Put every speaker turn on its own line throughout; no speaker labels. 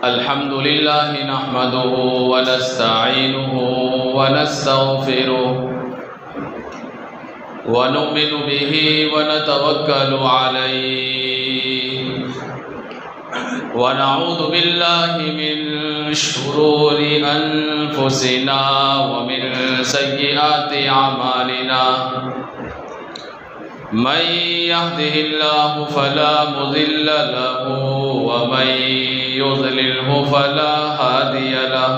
الحمد لله نحمده ونستعينه ونستغفره ونؤمن به ونتوكل عليه ونعوذ بالله من شرور أنفسنا ومن سيئات أعمالنا من يهده الله فلا مضل له ومن يضلله فلا هادي له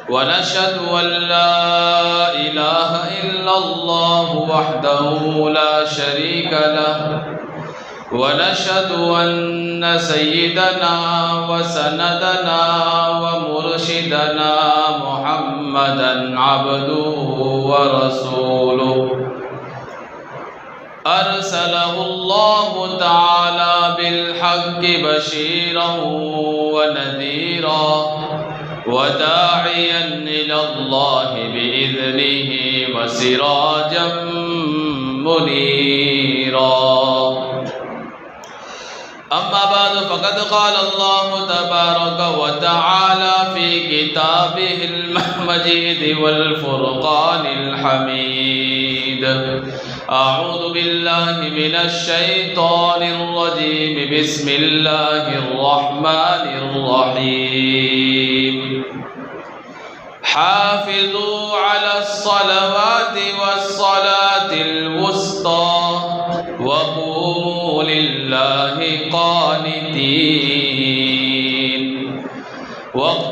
ونشهد أن لا إله إلا الله وحده لا شريك له ونشهد أن سيدنا وسندنا ومرشدنا محمدا عبده ورسوله أرسله الله تعالى بالحق بشيرا ونذيرا وداعيا إلى الله بإذنه وسراجا منيرا أما بعد فقد قال الله تبارك وتعالى في كتابه المجيد والفرقان الحميد أعوذ بالله من الشيطان الرجيم بسم الله الرحمن الرحيم حافظوا على الصلوات والصلاة الوسطى وقوموا لله قانتين.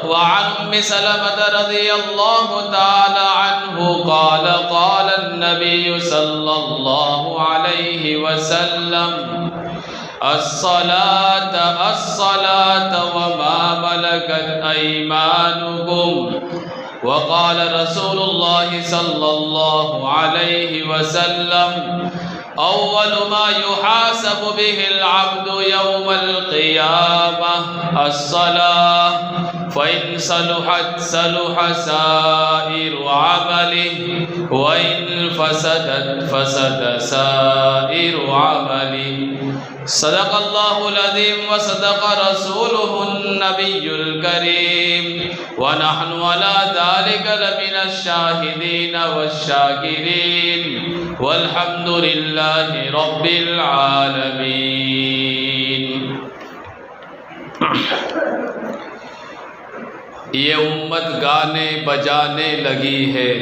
وعن أم سلمة رضي الله تعالى عنه قال قال النبي صلى الله عليه وسلم الصلاة وما ملكت أيمانكم. وقال رسول الله صلى الله عليه وسلم أول ما يحاسب به العبد يوم القيامة الصلاة فإن صلحت صلح سائر عمله وإن فسدت فسد سائر عمله. صدق الله العظيم وصدق رسوله النبي الكريم ونحن على ذلك لمن الشاهدين والشاكرين والحمد لله رب العالمين. یہ امت گانے بجانے لگی ہے،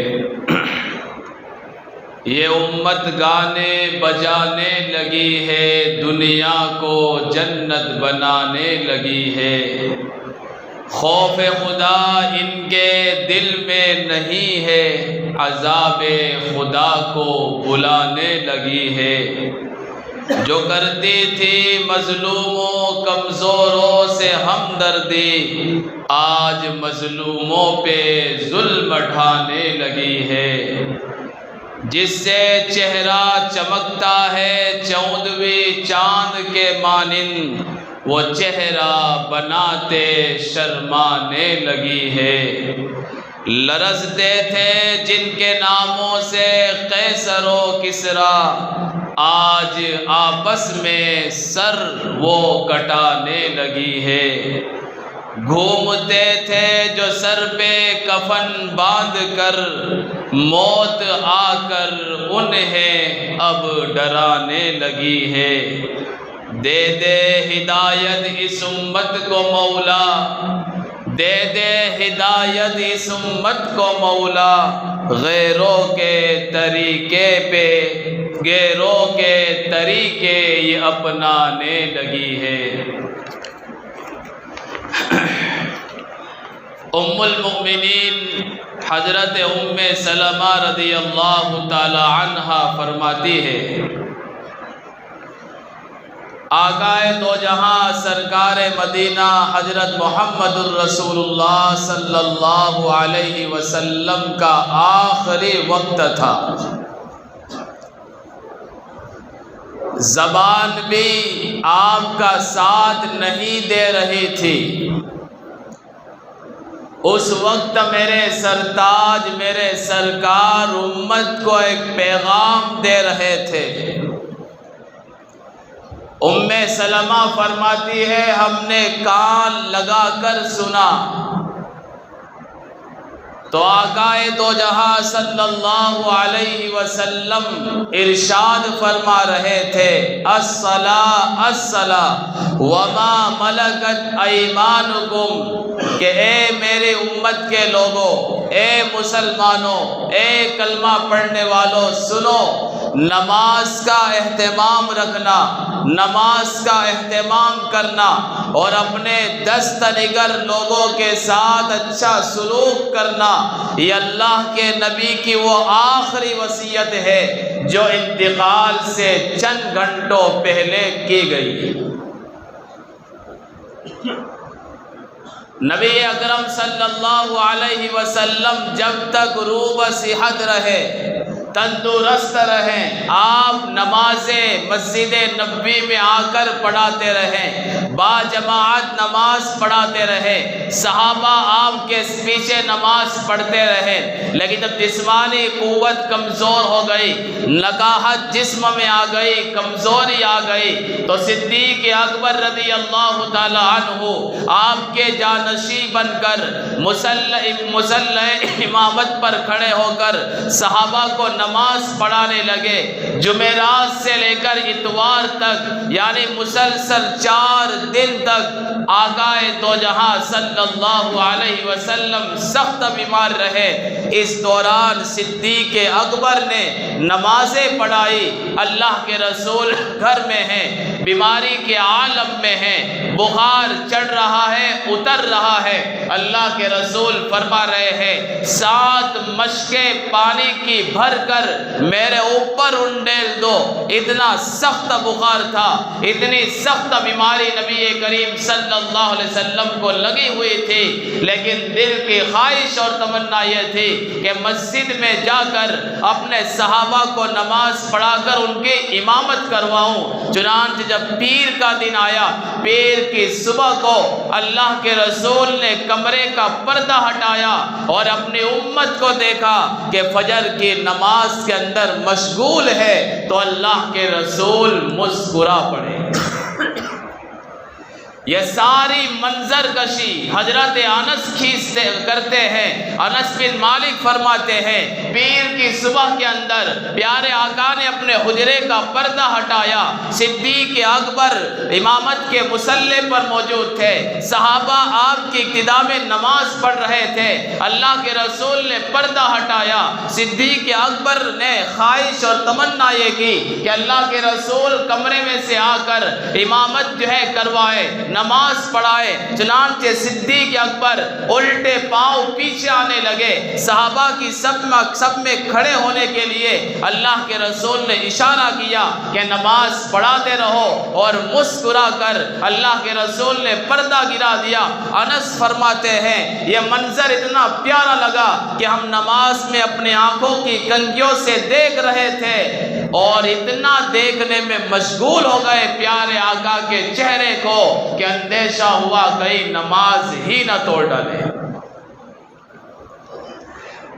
یہ امت گانے بجانے لگی ہے، دنیا کو جنت بنانے لگی ہے. خوف خدا ان کے دل میں نہیں ہے، عذاب خدا کو بلانے لگی ہے. جو کرتی تھی مظلوموں کمزوروں سے ہمدردی، آج مظلوموں پہ ظلم ڈھانے لگی ہے. جس سے چہرہ چمکتا ہے 14ویں چاند کے مانند، وہ چہرہ بناتے شرمانے لگی ہے. لرزتے تھے جن کے ناموں سے قیصر و کسریٰ، آج آپس میں سر وہ کٹانے لگی ہے. گھومتے تھے جو سر پہ کفن باندھ کر، موت آ کر انہیں اب ڈرانے لگی ہے. دے دے ہدایت اس امت کو مولا، دے دے ہدایت اس امت کو مولا، غیروں کے طریقے پہ غیروں کے طریقے یہ اپنانے لگی ہے. ام المؤمنین حضرت ام سلمہ رضی اللہ تعالی عنہا فرماتی ہے، آقائے دو جہاں سرکار مدینہ حضرت محمد الرسول اللہ صلی اللہ علیہ وسلم کا آخری وقت تھا. زبان بھی آپ کا ساتھ نہیں دے رہی تھی. اس وقت میرے سرتاج میرے سرکار امت کو ایک پیغام دے رہے تھے۔ ام سلمہ فرماتی ہے ہم نے کان لگا کر سنا تو آقا دو جہاں صلی اللہ علیہ وسلم ارشاد فرما رہے تھے الصلاۃ الصلاۃ وما ملکت ایمانکم، کہ اے میرے امت کے لوگوں، اے مسلمانوں، اے کلمہ پڑھنے والوں، سنو، نماز کا اہتمام رکھنا، نماز کا اہتمام کرنا اور اپنے دست نگر لوگوں کے ساتھ اچھا سلوک کرنا، یہ اللہ کے نبی کی وہ آخری وصیت ہے جو انتقال سے چند گھنٹوں پہلے کی گئی۔ نبی اکرم صلی اللہ علیہ وسلم جب تک روح و صحت رہے، تندرست رہیں، آپ نمازیں مسجد نبوی میں آ کر پڑھاتے رہیں، با جماعت نماز پڑھاتے رہیں، صحابہ آپ کے پیچھے نماز پڑھتے رہیں، لیکن جب جسمانی قوت کمزور ہو گئی، نکاحت جسم میں آ گئی، کمزوری آ گئی، تو صدیق اکبر رضی اللہ تعالی عنہ آپ کے جانشین بن کر مصلی امامت پر کھڑے ہو کر صحابہ کو نماز پڑھانے لگے۔ جمعرات سے لے کر اتوار تک، یعنی مسلسل 4 دن تک آقا دو جہاں صلی اللہ علیہ وسلم سخت بیمار رہے۔ اس دوران صدیق اکبر نے نمازیں پڑھائی۔ اللہ کے رسول گھر میں ہیں، بیماری کے عالم میں ہیں، بخار چڑھ رہا ہے، اتر رہا ہے، اللہ کے رسول فرما رہے ہیں 7 مشکیں پانی کی بھر کر میرے اوپر انڈیل دو۔ اتنا سخت بخار تھا، اتنی سخت بیماری نبی کریم صلی اللہ علیہ وسلم کو لگی ہوئی تھی، لیکن دل کی خواہش اور تمنا یہ تھی کہ مسجد میں جا کر اپنے صحابہ کو نماز پڑھا کر ان کی امامت کرواؤں۔ چنانچہ جب پیر کا دن آیا، پیر کی صبح کو اللہ کے رسول نے کمرے کا پردہ ہٹایا اور اپنی امت کو دیکھا کہ فجر کی نماز کے اندر مشغول ہے، تو اللہ کے رسول مسکرا پڑے۔ یہ ساری منظر کشی حضرت انس کھینچتے کرتے ہیں۔ انس بن مالک فرماتے ہیں پیر کی صبح کے اندر پیارے آقا نے اپنے حجرے کا پردہ ہٹایا، صدیق اکبر امامت کے مصلی پر موجود تھے، صحابہ آپ کی ابتدا میں نماز پڑھ رہے تھے، اللہ کے رسول نے پردہ ہٹایا، صدیق اکبر نے خواہش اور تمنا یہ کی کہ اللہ کے رسول کمرے میں سے آ کر امامت جو ہے کروائے، نماز پڑھائے۔ چنانچہ صدیق اکبر الٹے پاؤں پیچھے آنے لگے، صحابہ کی سب میں کھڑے ہونے کے لیے اللہ کے رسول نے اشارہ کیا کہ نماز پڑھاتے رہو، اور مسکرا کر اللہ کے رسول نے پردہ گرا دیا۔ انس فرماتے ہیں یہ منظر اتنا پیارا لگا کہ ہم نماز میں اپنے آنکھوں کی کنگیوں سے دیکھ رہے تھے اور اتنا دیکھنے میں مشغول ہو گئے پیارے آقا کے چہرے کو کہ اندیشہ ہوا کہیں نماز ہی نہ توڑ ڈالے۔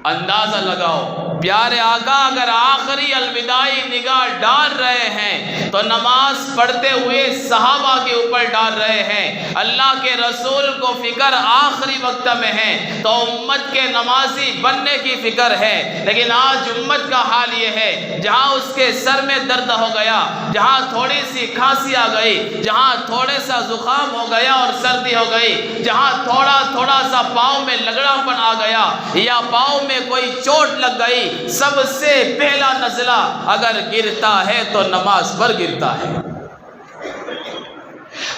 اندازہ لگاؤ پیارے آقا اگر آخری الوداعی نگاہ ڈال رہے ہیں تو نماز پڑھتے ہوئے صحابہ کے اوپر ڈال رہے ہیں، اللہ کے رسول کو فکر آخری وقت میں ہے تو امت کے نمازی بننے کی فکر ہے۔ لیکن آج امت کا حال یہ ہے جہاں اس کے سر میں درد ہو گیا، جہاں تھوڑی سی کھانسی آ گئی، جہاں تھوڑے سا زکام ہو گیا اور سردی ہو گئی، جہاں تھوڑا سا پاؤں میں لگڑا پن آ گیا یا پاؤں میں کوئی چوٹ لگ گئی، سب سے پہلا نزلہ اگر گرتا ہے تو نماز پر گرتا ہے۔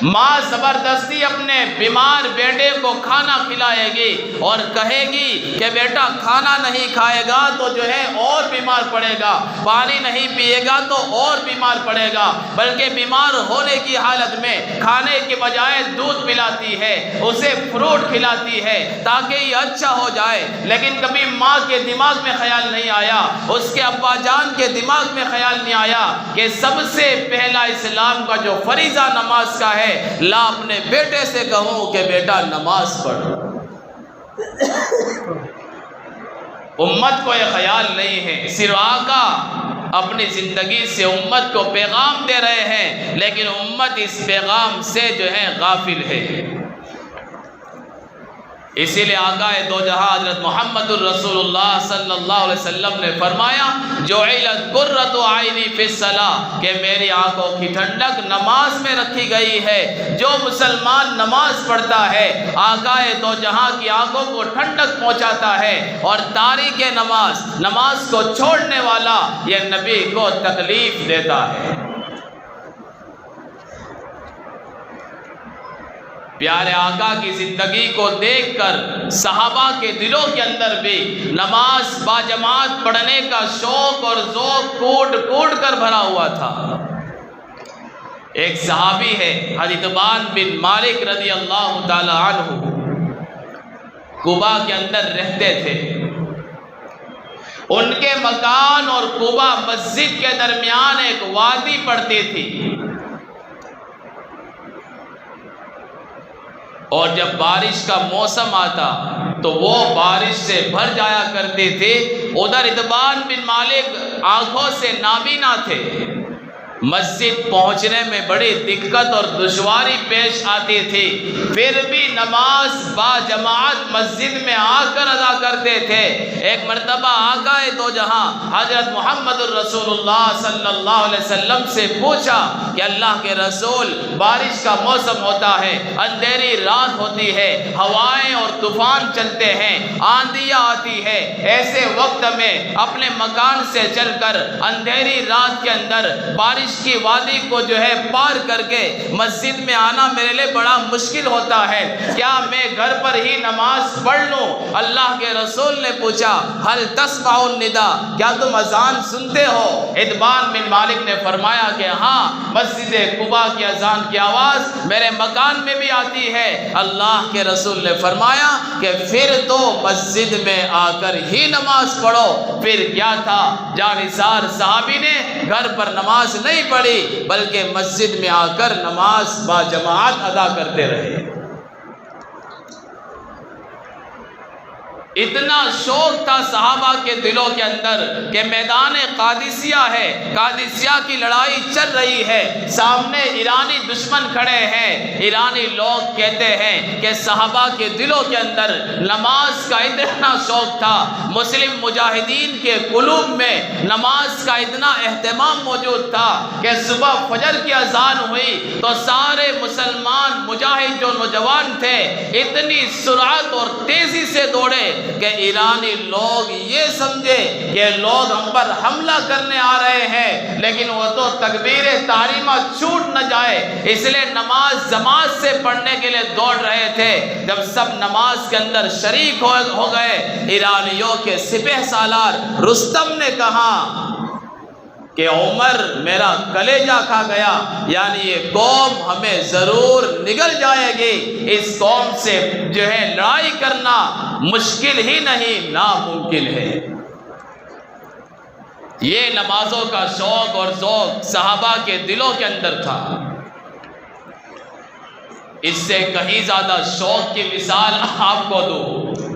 ماں زبردستی اپنے بیمار بیٹے کو کھانا کھلائے گی اور کہے گی کہ بیٹا کھانا نہیں کھائے گا تو جو ہے اور بیمار پڑے گا، پانی نہیں پیے گا تو اور بیمار پڑے گا، بلکہ بیمار ہونے کی حالت میں کھانے کے بجائے دودھ پلاتی ہے، اسے فروٹ کھلاتی ہے تاکہ یہ اچھا ہو جائے۔ لیکن کبھی ماں کے دماغ میں خیال نہیں آیا، اس کے ابا جان کے دماغ میں خیال نہیں آیا کہ سب سے پہلا اسلام کا جو فریضہ نماز کا ہے، لا اپنے بیٹے سے کہوں کہ بیٹا نماز پڑھ۔ امت کو یہ خیال نہیں ہے، صرف آقا اپنی زندگی سے امت کو پیغام دے رہے ہیں، لیکن امت اس پیغام سے جو ہے غافل ہے۔ اسی لیے آقا دو جہاں حضرت محمد الرسول اللہ صلی اللہ علیہ وسلم نے فرمایا جعلت قرۃ عینی فی الصلاۃ، کہ میری آنکھوں کی ٹھنڈک نماز میں رکھی گئی ہے۔ جو مسلمان نماز پڑھتا ہے آقا دو جہاں کی آنکھوں کو ٹھنڈک پہنچاتا ہے، اور تاریک نماز کو چھوڑنے والا یہ نبی کو تکلیف دیتا ہے۔ پیارے آقا کی زندگی کو دیکھ کر صحابہ کے دلوں کے اندر بھی نماز باجماعت پڑھنے کا شوق اور ذوق کوٹ کوٹ کر بھرا ہوا تھا۔ ایک صحابی ہے حضرت اتبان بن مالک رضی اللہ تعالی عنہ، کوبا کے اندر رہتے تھے۔ ان کے مکان اور کوبا مسجد کے درمیان ایک وادی پڑتی تھی، اور جب بارش کا موسم آتا تو وہ بارش سے بھر جایا کرتی تھی۔ ادھر اتبان بن مالک آنکھوں سے نابینا تھے، مسجد پہنچنے میں بڑی دقت اور دشواری پیش آتی تھی، پھر بھی نماز با جماعت مسجد میں آ کر ادا کرتے تھے۔ ایک مرتبہ آقا دو جہاں حضرت محمد الرسول اللہ صلی اللہ علیہ وسلم سے پوچھا کہ اللہ کے رسول، بارش کا موسم ہوتا ہے، اندھیری رات ہوتی ہے، ہوائیں اور طوفان چلتے ہیں، آندھیاں آتی ہے، ایسے وقت میں اپنے مکان سے چل کر اندھیری رات کے اندر بارش کی وادی کو جو ہے پار کر کے مسجد میں آنا میرے لیے بڑا مشکل ہوتا ہے، کیا میں گھر پر ہی نماز پڑھ لوں؟ اللہ کے رسول نے پوچھا ہل تسمع النداء، کیا تم اذان سنتے ہو؟ اتبان بن مالک نے فرمایا کہ ہاں، مسجد قباء کی اذان کی آواز میرے مکان میں بھی آتی ہے۔ اللہ کے رسول نے فرمایا کہ پھر تو مسجد میں آ کر ہی نماز پڑھو۔ پھر کیا تھا، جانثار صحابی نے گھر پر نماز نہیں پڑھی بلکہ مسجد میں آ کر نماز با جماعت ادا کرتے رہے۔ اتنا شوق تھا صحابہ کے دلوں کے اندر کہ میدان قادسیہ ہے، قادسیہ کی لڑائی چل رہی ہے، سامنے ایرانی دشمن کھڑے ہیں، ایرانی لوگ کہتے ہیں کہ صحابہ کے دلوں کے اندر نماز کا اتنا شوق تھا، مسلم مجاہدین کے قلوب میں نماز کا اتنا اہتمام موجود تھا کہ صبح فجر کی اذان ہوئی تو سارے مسلمان مجاہد جو نوجوان تھے اتنی سرعت اور تیزی سے دوڑے کہ ایرانی لوگ یہ سمجھے کہ لوگ ہم پر حملہ کرنے آ رہے ہیں، لیکن وہ تو تکبیر تحریمہ چھوٹ نہ جائے اس لیے نماز جماعت سے پڑھنے کے لیے دوڑ رہے تھے۔ جب سب نماز کے اندر شریک ہو گئے، ایرانیوں کے سپہ سالار رستم نے کہا کہ عمر میرا کلیجہ کھا گیا، یعنی یہ قوم ہمیں ضرور نگل جائے گی، اس قوم سے جو ہے لڑائی کرنا مشکل ہی نہیں ناممکن ہے۔ یہ نمازوں کا شوق اور ذوق صحابہ کے دلوں کے اندر تھا۔ اس سے کہیں زیادہ شوق کی مثال آپ کو دوں،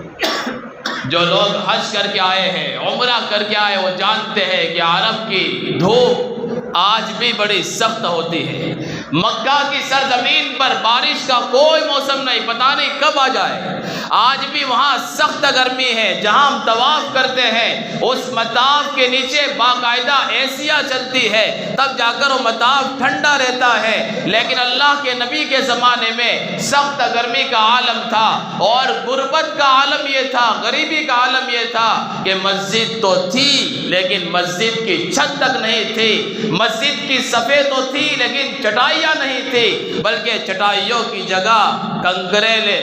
جو لوگ حج کر کے آئے ہیں، عمرہ کر کے آئے، وہ جانتے ہیں کہ عرب کی دھوپ آج بھی بڑی سخت ہوتی ہے۔ مکہ کی سرزمین پر بارش کا کوئی موسم نہیں، پتہ نہیں کب آ جائے، آج بھی وہاں سخت گرمی ہے۔ جہاں ہم طواف کرتے ہیں اس مطاف کے نیچے باقاعدہ ایسیاں چلتی ہے، تب جا کر وہ مطاف ٹھنڈا رہتا ہے، لیکن اللہ کے نبی کے زمانے میں سخت گرمی کا عالم تھا، اور غربت کا عالم یہ تھا، غریبی کا عالم یہ تھا کہ مسجد تو تھی لیکن مسجد کی چھت تک نہیں تھی، مسجد کی صفیں تو تھی لیکن چٹائیاں نہیں تھی، بلکہ چٹائیوں کی جگہ کنکریلے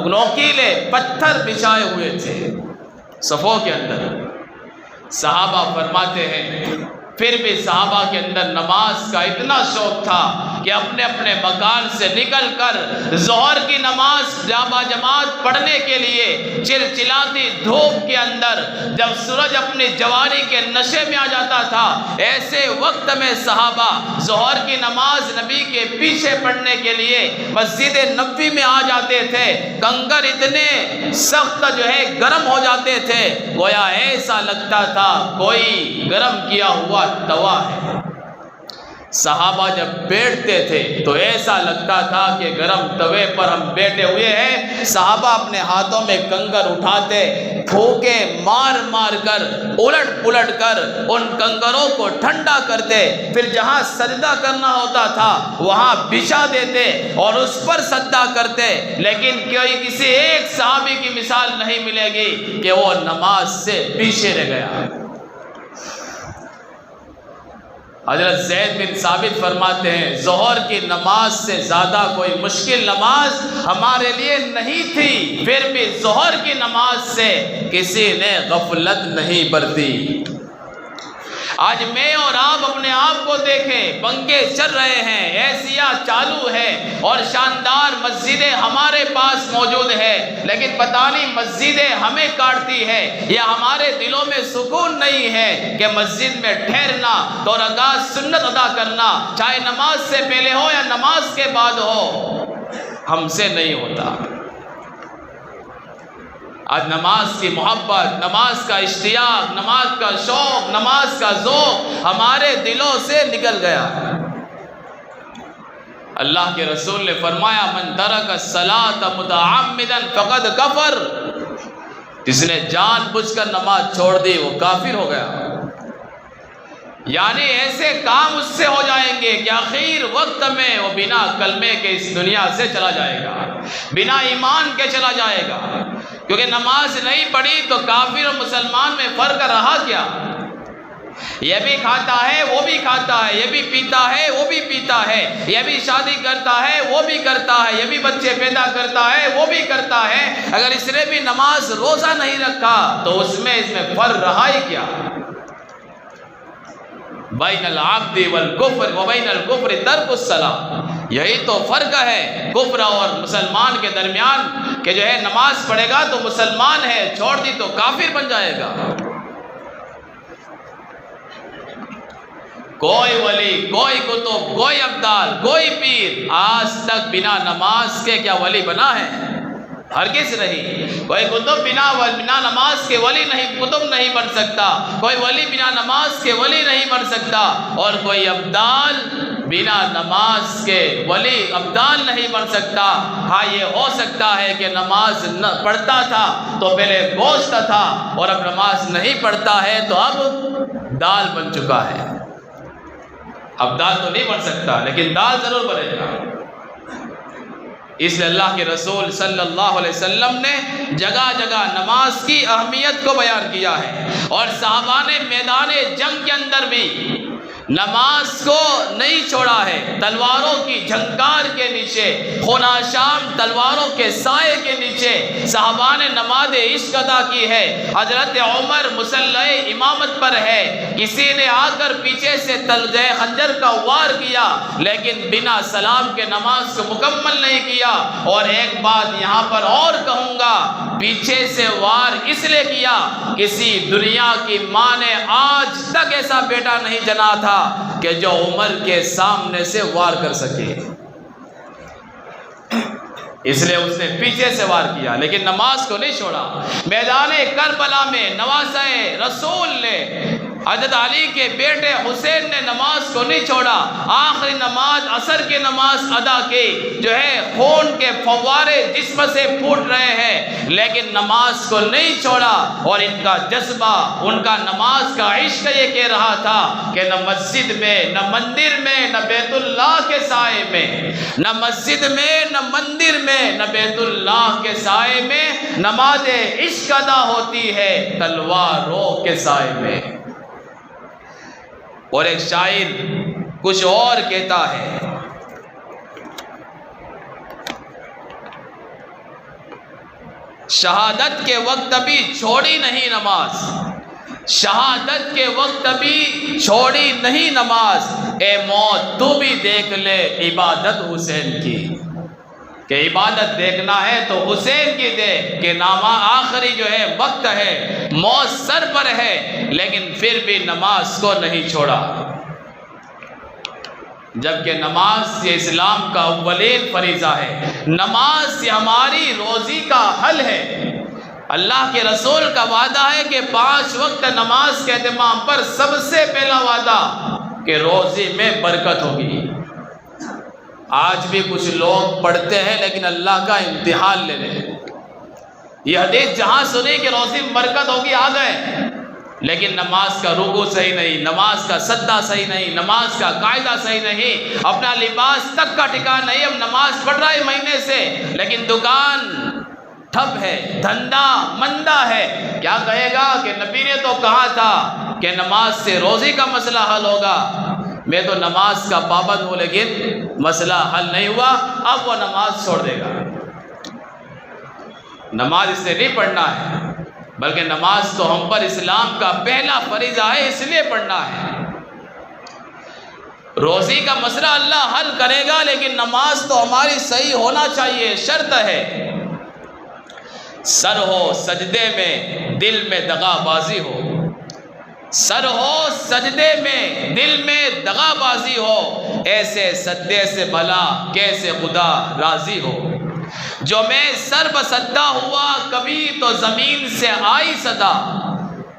نوکیلے پتھر بچھائے ہوئے تھے صفوں کے اندر۔ صحابہ فرماتے ہیں پھر بھی صحابہ کے اندر نماز کا اتنا شوق تھا کہ اپنے اپنے مکان سے نکل کر ظہر کی نماز جماعت پڑھنے کے لیے چلچلاتی دھوپ کے اندر جب سورج اپنی جوانی کے نشے میں آ جاتا تھا، ایسے وقت میں صحابہ ظہر کی نماز نبی کے پیچھے پڑھنے کے لیے مسجد نبوی میں آ جاتے تھے۔ کنکر اتنے سخت گرم ہو جاتے تھے، گویا ایسا لگتا تھا کوئی گرم کیا ہوا توا ہے۔ صحابہ جب بیٹھتے تھے تو ایسا لگتا تھا کہ گرم توے پر ہم بیٹھے ہوئے ہیں۔ صحابہ اپنے ہاتھوں میں کنکر اٹھاتے، پھونکے مار مار کر، الٹ پلٹ کر ان کنکروں کو ٹھنڈا کرتے، پھر جہاں سجدہ کرنا ہوتا تھا وہاں بچھا دیتے اور اس پر سجدہ کرتے۔ لیکن کسی ایک صحابی کی مثال نہیں ملے گی کہ وہ نماز سے پیچھے رہ گیا۔ حضرت زید بن ثابت فرماتے ہیں ظہر کی نماز سے زیادہ کوئی مشکل نماز ہمارے لیے نہیں تھی، پھر بھی ظہر کی نماز سے کسی نے غفلت نہیں برتی۔ آج میں اور آپ اپنے آپ کو دیکھیں، پنکھے چل رہے ہیں، ایسیاں چالو ہے اور شاندار مسجدیں ہمارے پاس موجود ہے، لیکن پتہ نہیں مسجدیں ہمیں کاٹتی ہے یا ہمارے دلوں میں سکون نہیں ہے کہ مسجد میں ٹھہرنا، دو رکعت سنت ادا کرنا، چاہے نماز سے پہلے ہو یا نماز کے بعد ہو، ہم سے نہیں ہوتا۔ آج نماز کی محبت، نماز کا اشتیاق، نماز کا شوق، نماز کا ذوق ہمارے دلوں سے نکل گیا۔ اللہ کے رسول نے فرمایا من ترک الصلاۃ متعمدا فقد کفر، جس نے جان بوجھ کر نماز چھوڑ دی وہ کافر ہو گیا۔ یعنی ایسے کام اس سے ہو جائیں گے کہ آخر وقت میں وہ بنا کلمے کے اس دنیا سے چلا جائے گا، بنا ایمان کے چلا جائے گا، کیونکہ نماز نہیں پڑھی تو کافر اور مسلمان میں فرق رہا کیا؟ یہ بھی کھاتا ہے وہ بھی کھاتا ہے، یہ بھی پیتا ہے وہ بھی پیتا ہے، یہ بھی شادی کرتا ہے وہ بھی کرتا ہے، یہ بھی بچے پیدا کرتا ہے وہ بھی کرتا ہے، اگر اس نے بھی نماز روزہ نہیں رکھا تو اس میں فرق رہا ہی کیا؟ بین العبد والکفر وبین الکفر ترک الصلاۃ، یہی تو فرق ہے کفر اور مسلمان کے درمیان کہ نماز پڑھے گا تو مسلمان ہے، چھوڑ دی تو کافر بن جائے گا۔ کوئی ولی، کوئی کتب، کوئی ابدال، کوئی پیر آج تک بنا نماز کے کیا ولی بنا ہے؟ ہرگز نہیں۔ کوئی کتب بنا نماز کے ولی نہیں، کتب نہیں بن سکتا، کوئی ولی بنا نماز کے ولی نہیں بن سکتا، اور کوئی ابدال بنا نماز کے ولی ابدال نہیں بن سکتا۔ ہاں یہ ہو سکتا ہے کہ نماز پڑھتا تھا تو پہلے گوشت تھا اور اب نماز نہیں پڑھتا ہے تو اب دال بن چکا ہے۔ اب دال تو نہیں بن سکتا لیکن دال ضرور بنے گا۔ اس لیے اللہ کے رسول صلی اللہ علیہ وسلم نے جگہ جگہ نماز کی اہمیت کو بیان کیا ہے، اور صحابہ نے میدان جنگ کے اندر بھی نماز کو نہیں چھوڑا ہے۔ تلواروں کی جھنکار کے نیچے، خوناشام تلواروں کے سائے کے نیچے صحابہ نے نماز عشق ادا کی ہے۔ حضرت عمر مسلح امامت پر ہے، کسی نے آ کر پیچھے سے خنجر کا وار کیا لیکن بنا سلام کے نماز کو مکمل نہیں کیا۔ اور ایک بات یہاں پر اور کہوں گا، پیچھے سے وار اس لیے کیا، کسی دنیا کی ماں نے آج تک ایسا بیٹا نہیں جنا تھا کہ جو عمر کے سامنے سے وار کر سکے، اس لیے اس نے پیچھے سے وار کیا لیکن نماز کو نہیں چھوڑا۔ میدان کربلا میں نواسہ رسول نے، حضرت علی کے بیٹے حسین نے نماز کو نہیں چھوڑا، آخری نماز عصر کی نماز ادا کی، خون کے فوارے جسم سے پھوٹ رہے ہیں لیکن نماز کو نہیں چھوڑا، اور ان کا جذبہ، ان کا نماز کا عشق یہ کہہ رہا تھا کہ نہ مسجد میں، نہ مندر میں، نہ بیت اللہ کے سائے میں، نہ مسجد میں، نہ مندر میں، نہ بیت اللہ کے سائے میں نماز عشق ادا ہوتی ہے، تلواروں کے سائے میں۔ اور ایک شاعر کچھ اور کہتا ہے، شہادت کے وقت بھی چھوڑی نہیں نماز، شہادت کے وقت بھی چھوڑی نہیں نماز، اے موت تو بھی دیکھ لے عبادت حسین کی، کہ عبادت دیکھنا ہے تو حسین کی دے، کہ نامہ آخری جو ہے وقت ہے، موت سر پر ہے، لیکن پھر بھی نماز کو نہیں چھوڑا، جبکہ نماز یہ اسلام کا اولین فریضہ ہے، نماز یہ ہماری روزی کا حل ہے۔ اللہ کے رسول کا وعدہ ہے کہ 5 وقت نماز کے اہتمام پر سب سے پہلا وعدہ کہ روزی میں برکت ہوگی۔ آج بھی کچھ لوگ پڑھتے ہیں لیکن اللہ کا امتحان لے لیں، یہ حدیث جہاں سنی کہ روزی میں برکت ہوگی آ گئے، لیکن نماز کا رکوع صحیح نہیں، نماز کا سجدہ صحیح نہیں، نماز کا قاعدہ صحیح نہیں، اپنا لباس تک کا ٹھکانہ نہیں، اب نماز پڑھ رہا ہے مہینے سے لیکن دکان ٹھپ ہے، دھندا مندہ ہے، کیا کہے گا کہ نبی نے تو کہا تھا کہ نماز سے روزی کا مسئلہ حل ہوگا، میں تو نماز کا پابند ہوں لیکن مسئلہ حل نہیں ہوا، اب وہ نماز چھوڑ دے گا۔ نماز اس سے نہیں پڑھنا ہے، بلکہ نماز تو ہم پر اسلام کا پہلا فریضہ ہے، اس لیے پڑھنا ہے۔ روزی کا مسئلہ اللہ حل کرے گا، لیکن نماز تو ہماری صحیح ہونا چاہیے، شرط ہے۔ سر ہو سجدے میں دل میں دغا بازی ہو، سر ہو سجدے میں دل میں دغا بازی ہو، ایسے سجدے سے بھلا کیسے خدا راضی ہو۔ جو میں سر بسجدہ ہوا کبھی تو زمین سے آئی صدا،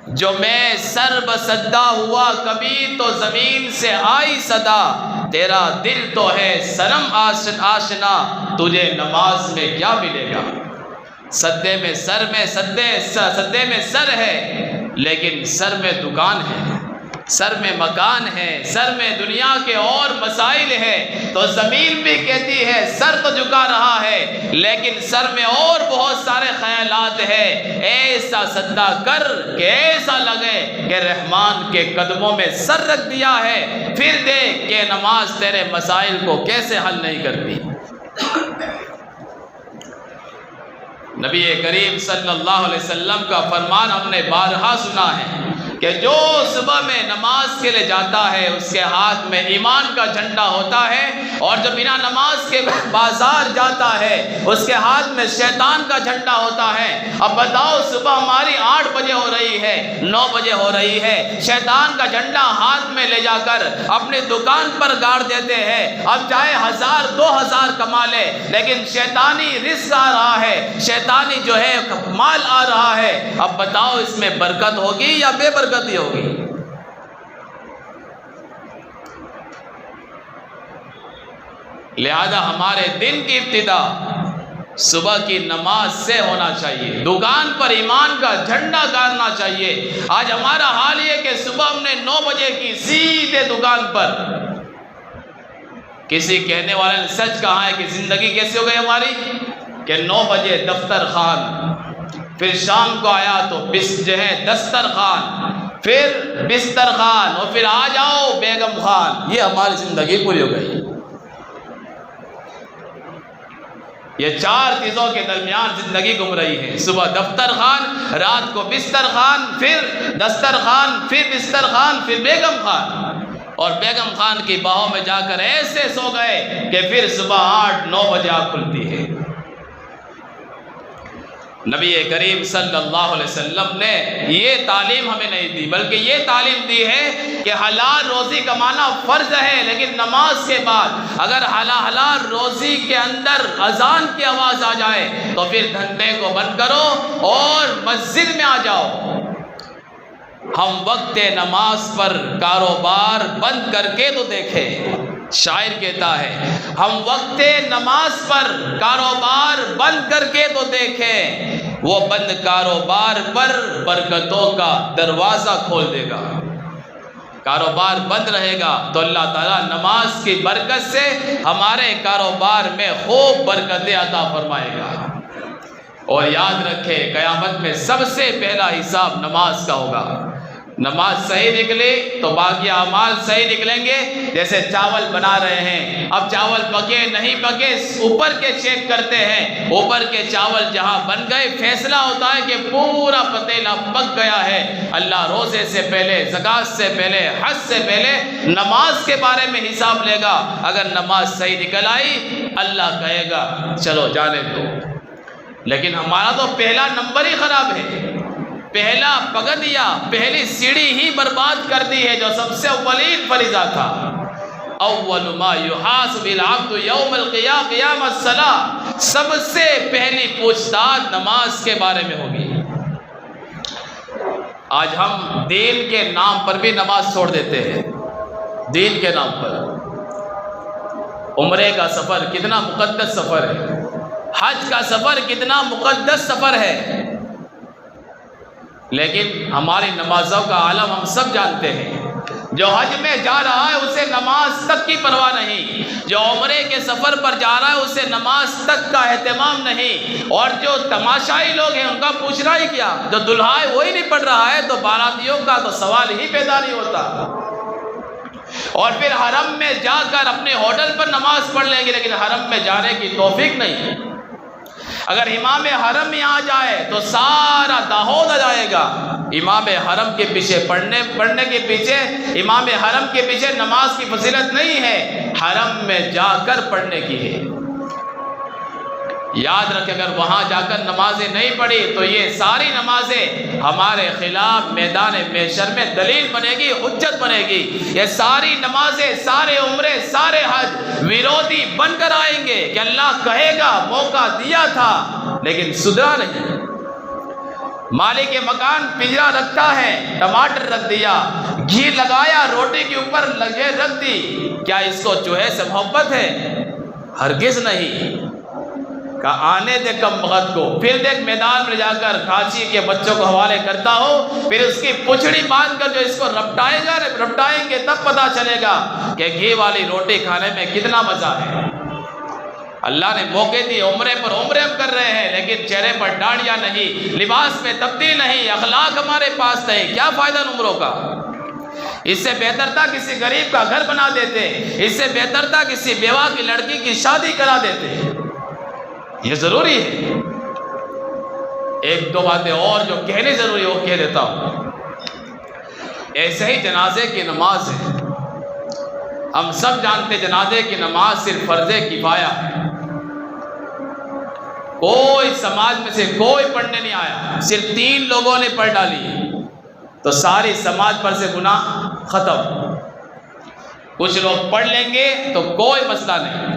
جو میں سر بسجدہ ہوا کبھی تو زمین سے آئی صدا، تیرا دل تو ہے صنم آشنا، تجھے نماز میں کیا ملے گا۔ سجدے میں سجدے میں سر ہے، لیکن سر میں دکان ہے، سر میں مکان ہے، سر میں دنیا کے اور مسائل ہے، تو زمین بھی کہتی ہے سر تو جھکا رہا ہے، لیکن سر میں اور بہت سارے خیالات ہیں، ایسا سجدہ کر کہ ایسا لگے کہ رحمان کے قدموں میں سر رکھ دیا ہے، پھر دیکھ کہ نماز تیرے مسائل کو کیسے حل نہیں کرتی۔ نبی کریم صلی اللہ علیہ وسلم کا فرمان ہم نے بارہا سنا ہے کہ جو صبح میں نماز کے لیے جاتا ہے اس کے ہاتھ میں ایمان کا جھنڈا ہوتا ہے، اور جو بنا نماز کے بازار جاتا ہے اس کے ہاتھ میں شیطان کا جھنڈا ہوتا ہے۔ اب بتاؤ صبح ہماری 8 بجے ہو رہی ہے، 9 بجے ہو رہی ہے، شیطان کا جھنڈا ہاتھ میں لے جا کر اپنی دکان پر گاڑ دیتے ہیں، اب چاہے 1000 2000 کما لے، لیکن شیطانی رزق آ رہا ہے، شیطانی جو ہے مال آ رہا ہے، اب بتاؤ اس میں برکت ہوگی یا بے برکتی ہوگی؟ لہذا ہمارے دن کی ابتدا صبح کی نماز سے ہونا چاہیے، دکان پر ایمان کا جھنڈا گاڑنا چاہیے۔ آج ہمارا حال یہ کہ صبح ہم نے 9 بجے کی سیدھے دکان پر، کسی کہنے والے نے سچ کہا ہے کہ زندگی کیسے ہو گئی ہماری کہ 9 بجے دفتر خان، پھر شام کو آیا تو جو ہے دسترخوان، پھر بستر خان، اور پھر آ جاؤ بیگم خان، یہ ہماری زندگی پوری ہو گئی۔ یہ 4 چیزوں کے درمیان زندگی گم رہی ہے، صبح دفتر خان، رات کو بستر خان، پھر دستر خان، پھر بستر خان، پھر بیگم خان، اور بیگم خان کی باہوں میں جا کر ایسے سو گئے کہ پھر صبح 8 9 بجے آنکھ کھلتی ہے۔ نبی کریم صلی اللہ علیہ وسلم نے یہ تعلیم ہمیں نہیں دی، بلکہ یہ تعلیم دی ہے کہ حلال روزی کمانا فرض ہے، لیکن نماز کے بعد اگر حلال روزی کے اندر اذان کی آواز آ جائے تو پھر دھندے کو بند کرو اور مسجد میں آ جاؤ۔ ہم وقت نماز پر کاروبار بند کر کے تو دیکھیں، شاعر کہتا ہے ہم وقت نماز پر کاروبار بند کر کے تو دیکھیں، وہ بند کاروبار پر برکتوں کا دروازہ کھول دے گا۔ کاروبار بند رہے گا تو اللہ تعالیٰ نماز کی برکت سے ہمارے کاروبار میں خوب برکتیں عطا فرمائے گا۔ اور یاد رکھے قیامت میں سب سے پہلا حساب نماز کا ہوگا۔ نماز صحیح نکلی تو باقی اعمال صحیح نکلیں گے. جیسے چاول بنا رہے ہیں، اب چاول پکے نہیں پکے اوپر کے چیک کرتے ہیں، اوپر کے چاول جہاں بن گئے فیصلہ ہوتا ہے کہ پورا پتیلا پک گیا ہے. اللہ روزے سے پہلے، زکوٰۃ سے پہلے، حج سے پہلے نماز کے بارے میں حساب لے گا. اگر نماز صحیح نکل آئی اللہ کہے گا چلو جانے دو. لیکن ہمارا تو پہلا نمبر ہی خراب ہے، پہلا پکڑ دیا، پہلی سیڑھی ہی برباد کر دی ہے جو سب سے اولین فریضہ تھا. اول ما یحاسب العبد یوم القیامۃ الصلاۃ، سب سے پہلی پوچھ تاچھ نماز کے بارے میں ہوگی. آج ہم دین کے نام پر بھی نماز چھوڑ دیتے ہیں. دین کے نام پر عمرے کا سفر کتنا مقدس سفر ہے، حج کا سفر کتنا مقدس سفر ہے، لیکن ہماری نمازوں کا عالم ہم سب جانتے ہیں. جو حج میں جا رہا ہے اسے نماز تک کی پرواہ نہیں، جو عمرے کے سفر پر جا رہا ہے اسے نماز تک کا اہتمام نہیں، اور جو تماشائی لوگ ہیں ان کا پوچھنا ہی کیا. جو دلہا ہے وہی نہیں پڑھ رہا ہے تو باراتیوں کا تو سوال ہی پیدا نہیں ہوتا. اور پھر حرم میں جا کر اپنے ہوٹل پر نماز پڑھ لیں گے لیکن حرم میں جانے کی توفیق نہیں. اگر امام حرم یہاں جائے تو سارا داہود آ جائے گا. امام حرم کے پیچھے پڑھنے کے پیچھے، امام حرم کے پیچھے نماز کی فضیلت نہیں ہے، حرم میں جا کر پڑھنے کی ہے. یاد رکھیں اگر وہاں جا کر نمازیں نہیں پڑھی تو یہ ساری نمازیں ہمارے خلاف میدان محشر میں دلیل بنے گی، حجت بنے گی. یہ ساری نمازیں، سارے عمرے، سارے حج ویرودھی بن کر آئیں گے کہ اللہ کہے گا موقع دیا تھا لیکن سدھرا نہیں. مالک مکان پنجرا رکھتا ہے، ٹماٹر رکھ دیا، گھی لگایا روٹی کے اوپر لگے رکھ دی، کیا اس کو چوہے سے محبت ہے؟ ہرگز نہیں. کہ آنے دے کم بخت کو، پھر دیکھ میدان میں جا کر کھانسی کے بچوں کو حوالے کرتا ہو، پھر اس کی پچھڑی باندھ کر جو اس کو رپٹائیں گے تب پتا چلے گا کہ گھی والی روٹی کھانے میں کتنا مزہ ہے. اللہ نے موقع دی عمرے پر عمرے ہم کر رہے ہیں لیکن چہرے پر داڑھیاں نہیں، لباس میں تبدیل نہیں، اخلاق ہمارے پاس نہیں. کیا فائدہ ان عمروں کا؟ اس سے بہتر تھا کسی غریب کا گھر بنا دیتے، اس سے بہتر تھا کسی بیوہ کی لڑکی کی شادی کرا دیتے. یہ ضروری ہے. ایک دو باتیں اور جو کہنے ضروری ہے وہ کہہ دیتا ہوں. ایسے ہی جنازے کی نماز ہے. ہم سب جانتے جنازے کی نماز صرف فرض کفایہ ہے. کوئی سماج میں سے کوئی پڑھنے نہیں آیا، صرف 3 لوگوں نے پڑھ ڈالی تو ساری سماج پر سے گناہ ختم. کچھ لوگ پڑھ لیں گے تو کوئی مسئلہ نہیں.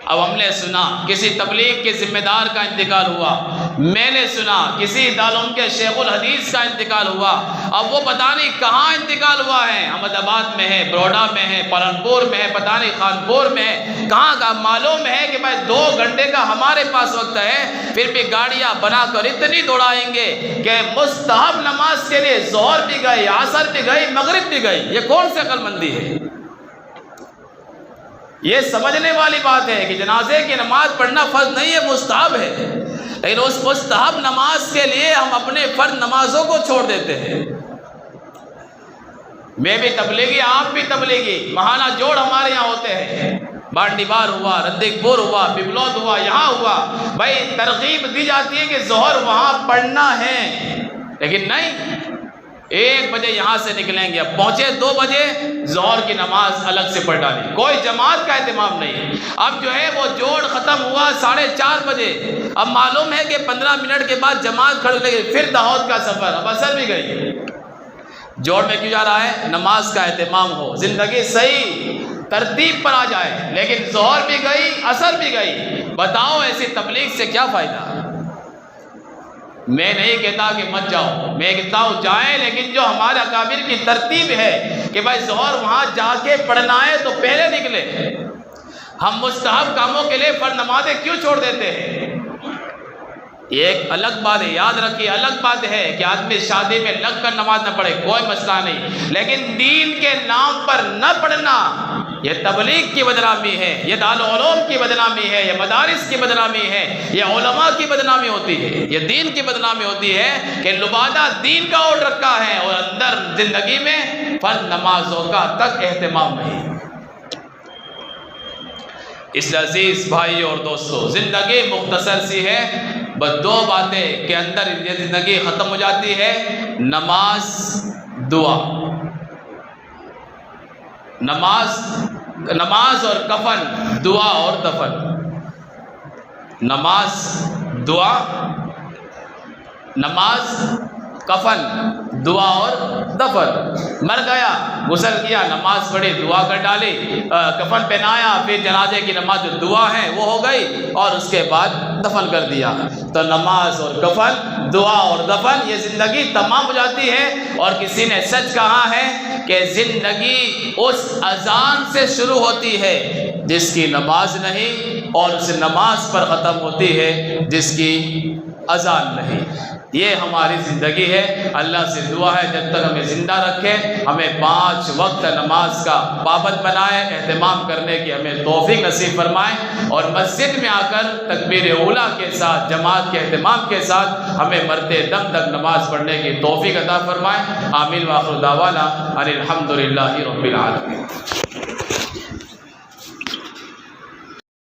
اب ہم نے سنا کسی تبلیغ کے ذمہ دار کا انتقال ہوا، میں نے سنا کسی دارالعلوم کے شیخ الحدیث کا انتقال ہوا. اب وہ پتہ نہیں کہاں انتقال ہوا ہے، احمد آباد میں ہے، بروڈا میں ہے، پالنپور میں ہے، پتہ نہیں خانپور میں ہے، کہاں کا. معلوم ہے کہ بھائی 2 گھنٹے کا ہمارے پاس وقت ہے، پھر بھی گاڑیاں بنا کر اتنی دوڑائیں گے کہ مستحب نماز کے لیے ظہر بھی گئی، عصر بھی گئی، مغرب بھی گئی. یہ کون سی عقل مندی ہے؟ یہ سمجھنے والی بات ہے کہ جنازے کی نماز پڑھنا فرض نہیں ہے، مستحب ہے، لیکن اس مستحب نماز کے لیے ہم اپنے فرض نمازوں کو چھوڑ دیتے ہیں. میں بھی تبلیغی، آپ بھی تبلیغی، ماہانہ جوڑ ہمارے یہاں ہوتے ہیں. بانڈی بار ہوا، ردک پور ہوا، ببلود ہوا، یہاں ہوا. بھائی ترغیب دی جاتی ہے کہ ظہر وہاں پڑھنا ہے، لیکن نہیں. 1 بجے یہاں سے نکلیں گے، اب پہنچے 2 بجے ظہر کی نماز الگ سے پڑھ ڈالی. کوئی جماعت کا اہتمام نہیں. اب جو ہے وہ جوڑ ختم ہوا 4:30 بجے، اب معلوم ہے کہ 15 منٹ کے بعد جماعت کھڑی لگی، پھر داہود کا سفر، اب عصر بھی گئی. جوڑ میں کیوں جا رہا ہے؟ نماز کا اہتمام ہو، زندگی صحیح ترتیب پر آ جائے. لیکن ظہر بھی گئی، عصر بھی گئی. بتاؤ ایسی تبلیغ سے کیا فائدہ؟ میں نہیں کہتا کہ مت جاؤ، میں کہتا ہوں جائیں، لیکن جو ہمارے اکابر کی ترتیب ہے کہ بھائی ظہر وہاں جا کے پڑھنا ہے تو پہلے نکلے. ہم مستحب کاموں کے لیے فرض نمازیں کیوں چھوڑ دیتے ہیں؟ ایک الگ بات ہے، یاد رکھیے، الگ بات ہے کہ آدمی شادی میں لگ کر نماز نہ پڑھے، کوئی مسئلہ نہیں، لیکن دین کے نام پر نہ پڑھنا یہ تبلیغ کی بدنامی ہے، یہ دارالعلوم کی بدنامی ہے، یہ مدارس کی بدنامی ہے، یہ علماء کی بدنامی ہوتی ہے، یہ دین کی بدنامی ہوتی ہے کہ لبادہ دین کا اوڑھ رکھا ہے اور اندر زندگی میں فرض نمازوں کا تک اہتمام نہیں۔ اس لیے عزیز بھائی اور دوستو، زندگی مختصر سی ہے، بس دو باتیں کے اندر یہ زندگی ختم ہو جاتی ہے، نماز، دعا۔ نماز اور کفن، دعا اور دفن۔ نماز، دعا، نماز، کفن، دعا اور دفن۔ مر گیا، غسل کیا، نماز پڑھی، دعا کر ڈالی، کفن پہنایا، پھر جنازے کی نماز جو دعا ہے وہ ہو گئی اور اس کے بعد دفن کر دیا۔ تو نماز اور کفن، دعا اور دفن، یہ زندگی تمام ہو جاتی ہے۔ اور کسی نے سچ کہا ہے کہ زندگی اس اذان سے شروع ہوتی ہے جس کی نماز نہیں، اور اس نماز پر ختم ہوتی ہے جس کی اذان نہیں۔ یہ ہماری زندگی ہے۔ اللہ سے دعا ہے جب تک ہمیں زندہ رکھے، ہمیں 5 وقت نماز کا پابند بنائے، اہتمام کرنے کی ہمیں توفیق نصیب فرمائے، اور مسجد میں آ کر تکبیر اولیٰ کے ساتھ، جماعت کے اہتمام کے ساتھ ہمیں مرتے دم تک نماز پڑھنے کی توفیق عطا فرمائے۔ آمین وآخر دعوانا ان الحمد للہ رب العالمین۔